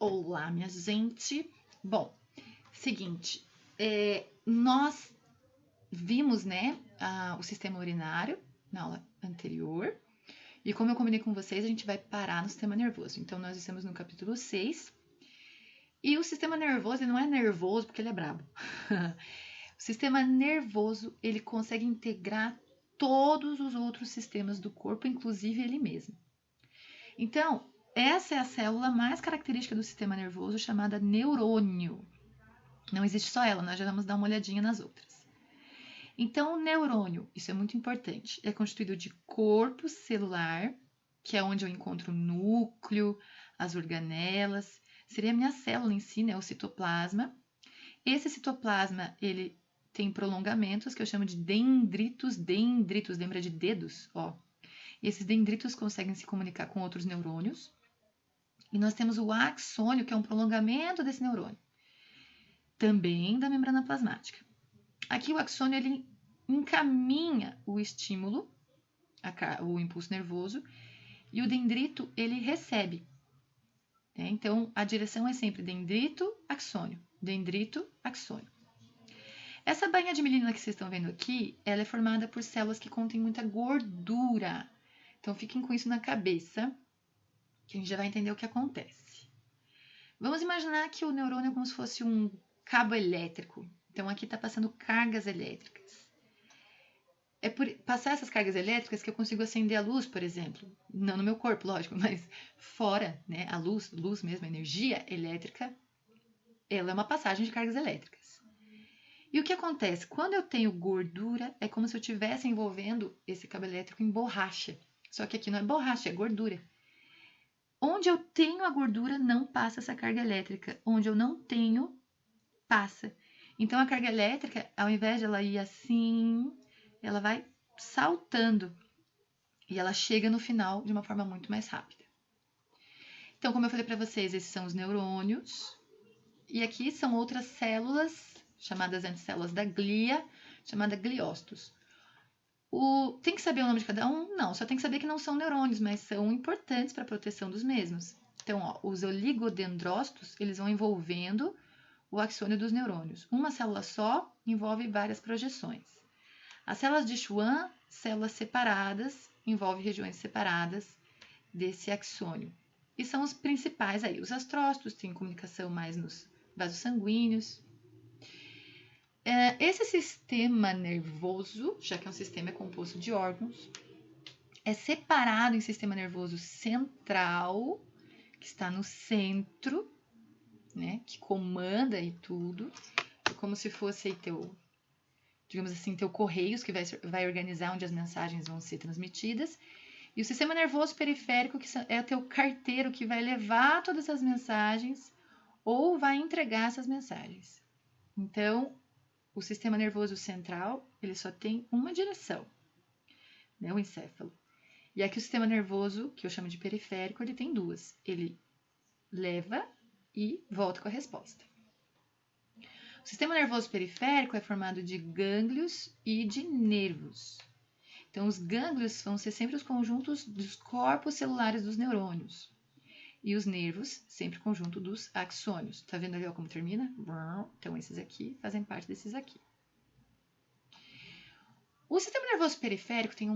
Olá, minha gente. Bom, seguinte, nós vimos, né, o sistema urinário na aula anterior. E como eu combinei com vocês, a gente vai parar no sistema nervoso. Então, nós estamos no capítulo 6. E o sistema nervoso, ele não é nervoso porque ele é brabo. O sistema nervoso, ele consegue integrar todos os outros sistemas do corpo, inclusive ele mesmo. Então, essa é a célula mais característica do sistema nervoso, chamada neurônio. Não existe só ela, nós já vamos dar uma olhadinha nas outras. Então, o neurônio, isso é muito importante, é constituído de corpo celular, que é onde eu encontro o núcleo, as organelas, seria a minha célula em si, né, o citoplasma. Esse citoplasma, ele tem prolongamentos, que eu chamo de dendritos, lembra de dedos? Ó. Esses dendritos conseguem se comunicar com outros neurônios. E nós temos o axônio, que é um prolongamento desse neurônio, também da membrana plasmática. Aqui o axônio ele encaminha o estímulo, o impulso nervoso, e o dendrito ele recebe. Né? Então, a direção é sempre dendrito, axônio, dendrito, axônio. Essa bainha de mielina que vocês estão vendo aqui, ela é formada por células que contêm muita gordura. Então, fiquem com isso na cabeça, que a gente já vai entender o que acontece. Vamos imaginar que o neurônio é como se fosse um cabo elétrico. Então, aqui está passando cargas elétricas. É por passar essas cargas elétricas que eu consigo acender a luz, por exemplo. Não no meu corpo, lógico, mas fora, né? A luz mesmo, a energia elétrica, ela é uma passagem de cargas elétricas. E o que acontece? Quando eu tenho gordura, é como se eu estivesse envolvendo esse cabo elétrico em borracha. Só que aqui não é borracha, é gordura. Onde eu tenho a gordura, não passa essa carga elétrica. Onde eu não tenho, passa. Então, a carga elétrica, ao invés de ela ir assim, ela vai saltando. E ela chega no final de uma forma muito mais rápida. Então, como eu falei para vocês, esses são os neurônios. E aqui são outras células, chamadas anticélulas da glia, chamada gliócitos. Tem que saber o nome de cada um? Não, só tem que saber que não são neurônios, mas são importantes para a proteção dos mesmos. Então, ó, os oligodendrócitos, eles vão envolvendo o axônio dos neurônios. Uma célula só envolve várias projeções. As células de Schwann, células separadas, envolvem regiões separadas desse axônio. E são os principais aí. Os astrócitos têm comunicação mais nos vasos sanguíneos. Esse sistema nervoso, já que é um sistema composto de órgãos, é separado em sistema nervoso central, que está no centro, né, que comanda aí tudo. É como se fosse aí digamos assim, teu correios, que vai organizar onde as mensagens vão ser transmitidas. E o sistema nervoso periférico, que é o teu carteiro, que vai levar todas as mensagens ou vai entregar essas mensagens. Então, o sistema nervoso central, ele só tem uma direção, né, o encéfalo. E aqui o sistema nervoso, que eu chamo de periférico, ele tem duas. Ele leva e volta com a resposta. O sistema nervoso periférico é formado de gânglios e de nervos. Então, os gânglios vão ser sempre os conjuntos dos corpos celulares dos neurônios. E os nervos, sempre o conjunto dos axônios. Tá vendo ali ó, como termina? Então, esses aqui fazem parte desses aqui. O sistema nervoso periférico tem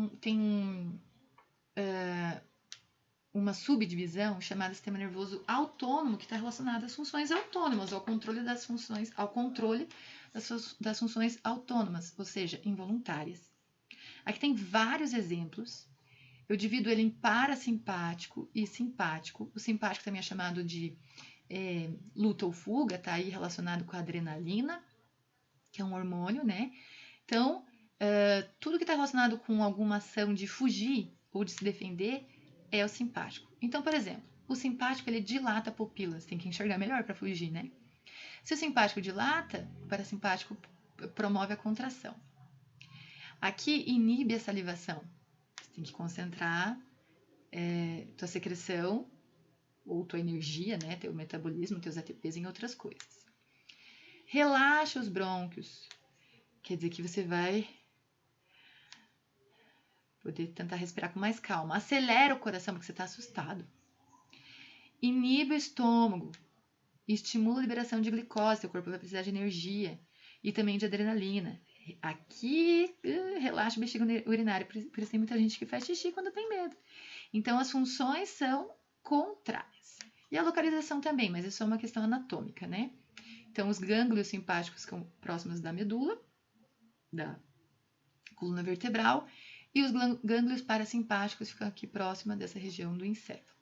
uma subdivisão chamada sistema nervoso autônomo, que está relacionado às funções autônomas, ao controle das funções autônomas, ou seja, involuntárias. Aqui tem vários exemplos. Eu divido ele em parasimpático e simpático. O simpático também é chamado de luta ou fuga, está aí relacionado com a adrenalina, que é um hormônio, né? Então, tudo que está relacionado com alguma ação de fugir ou de se defender é o simpático. Então, por exemplo, o simpático ele dilata pupilas, tem que enxergar melhor para fugir, né? Se o simpático dilata, o parasimpático promove a contração. Aqui inibe a salivação. Você tem que concentrar tua secreção ou tua energia, né, teu metabolismo, teus ATPs em outras coisas. Relaxa os brônquios. Quer dizer que você vai poder tentar respirar com mais calma. Acelera o coração porque você está assustado. Inibe o estômago. estimula a liberação de glicose, o corpo vai precisar de energia e também de adrenalina. Aqui, relaxa o bexiga urinário, por isso tem muita gente que faz xixi quando tem medo. Então, as funções são contrárias. E a localização também, mas isso é uma questão anatômica, né? Então, os gânglios simpáticos ficam próximos da medula, da coluna vertebral, e os gânglios parasimpáticos ficam aqui próxima dessa região do encéfalo.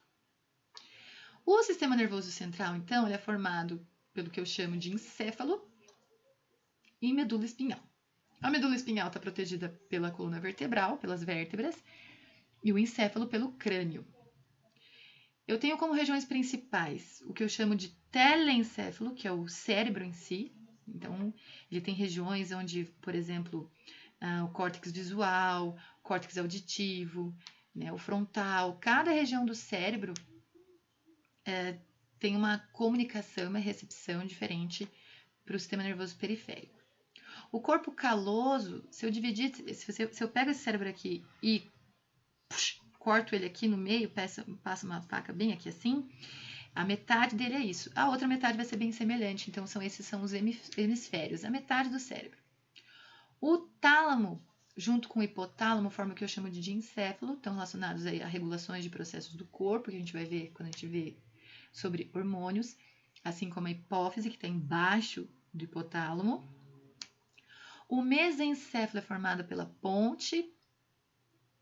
O sistema nervoso central, então, ele é formado pelo que eu chamo de encéfalo e medula espinhal. A medula espinhal está protegida pela coluna vertebral, pelas vértebras, e o encéfalo pelo crânio. Eu tenho como regiões principais o que eu chamo de telencéfalo, que é o cérebro em si. Então, ele tem regiões onde, por exemplo, o córtex visual, o córtex auditivo, né, o frontal. Cada região do cérebro tem uma comunicação, uma recepção diferente para o sistema nervoso periférico. O corpo caloso, se eu pego esse cérebro aqui e corto ele aqui no meio, passo uma faca bem aqui assim, a metade dele é isso. A outra metade vai ser bem semelhante, então esses são os hemisférios, a metade do cérebro. O tálamo, junto com o hipotálamo, forma o que eu chamo de diencéfalo, estão relacionados aí a regulações de processos do corpo, que a gente vai ver quando a gente vê sobre hormônios, assim como a hipófise, que está embaixo do hipotálamo. O mesencéfalo é formado pela ponte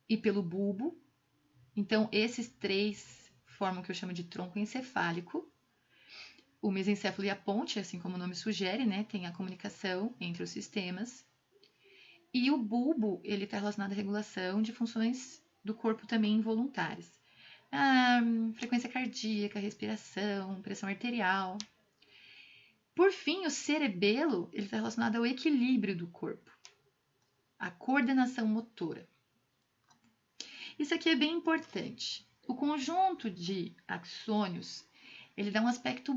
e pelo bulbo. Então, esses três formam o que eu chamo de tronco encefálico. O mesencéfalo e a ponte, assim como o nome sugere, né, tem a comunicação entre os sistemas. E o bulbo, ele está relacionado à regulação de funções do corpo também involuntárias. Frequência cardíaca, respiração, pressão arterial. Por fim, o cerebelo, ele está relacionado ao equilíbrio do corpo, à coordenação motora. Isso aqui é bem importante. O conjunto de axônios, ele dá um aspecto